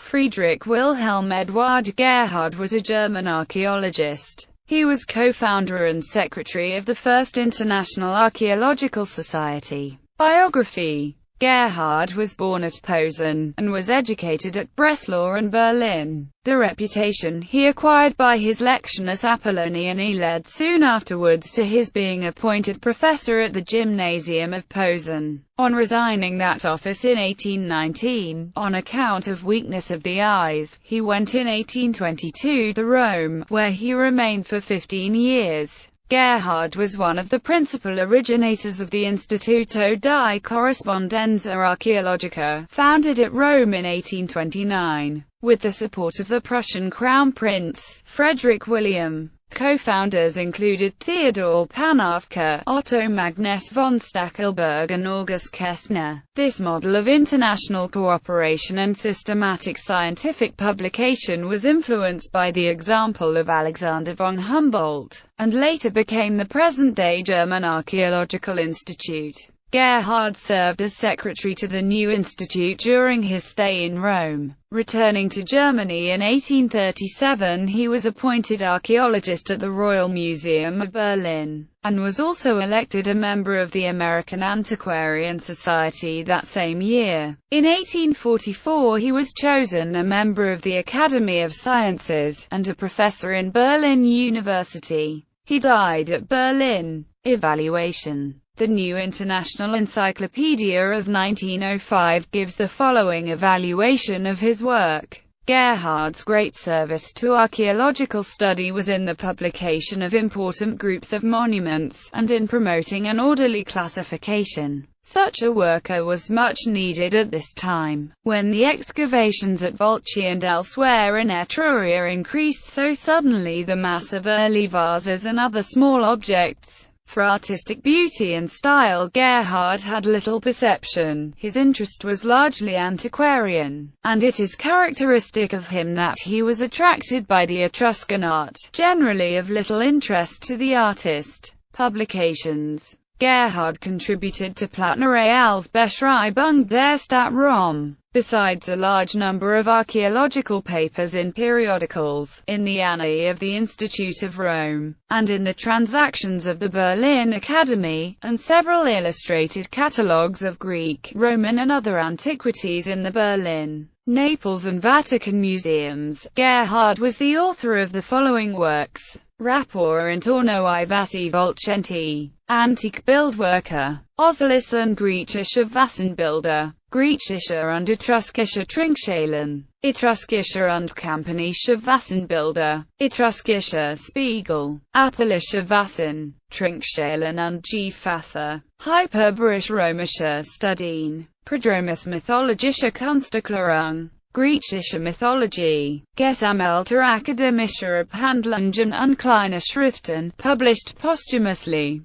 Friedrich Wilhelm Eduard Gerhard was a German archaeologist. He was co-founder and secretary of the First International Archaeological Society. Biography: Gerhard was born at Posen, and was educated at Breslau and Berlin. The reputation he acquired by his lectiones Apollonianae led soon afterwards to his being appointed professor at the Gymnasium of Posen. On resigning that office in 1819, on account of weakness of the eyes, he went in 1822 to Rome, where he remained for 15 years. Gerhard was one of the principal originators of the Instituto di Corrispondenza Archeologica, founded at Rome in 1829, with the support of the Prussian Crown Prince, Friedrich William. Co-founders included Theodor Panofka, Otto Magnus von Stackelberg and August Kestner. This model of international cooperation and systematic scientific publication was influenced by the example of Alexander von Humboldt, and later became the present-day German Archaeological Institute. Gerhard served as secretary to the new institute during his stay in Rome. Returning to Germany in 1837, he was appointed archaeologist at the Royal Museum of Berlin, and was also elected a member of the American Antiquarian Society that same year. In 1844 he was chosen a member of the Academy of Sciences, and a professor in Berlin University. He died at Berlin. Evaluation: the New International Encyclopedia of 1905 gives the following evaluation of his work. Gerhard's great service to archaeological study was in the publication of important groups of monuments, and in promoting an orderly classification. Such a worker was much needed at this time, when the excavations at Volci and elsewhere in Etruria increased so suddenly the mass of early vases and other small objects. For artistic beauty and style Gerhard had little perception. His interest was largely antiquarian, and it is characteristic of him that he was attracted by the Etruscan art, generally of little interest to the artist. Publications: Gerhard contributed to Plattenreal's Beschreibung der Stadt Rom, besides a large number of archaeological papers in periodicals, in the Annals of the Institute of Rome, and in the Transactions of the Berlin Academy, and several illustrated catalogues of Greek, Roman and other antiquities in the Berlin, Naples and Vatican museums. Gerhard was the author of the following works: Rapport intorno ai vasi volcenti, Antike Bildwerke, Ossilis und Griechische Vassenbilder, Griechische und Etruskische Trinkschalen, Etruskische und Campanische Vassenbilder, Etruskische Spiegel, Apollische Vasen, Trinkschalen und Gefäße, Hyperboreisch-römische Studien, Prodromus mythologische Kunsterklärung, Griechische Mythologie, Gesammelte akademische Abhandlungen und kleine Schriften, published posthumously.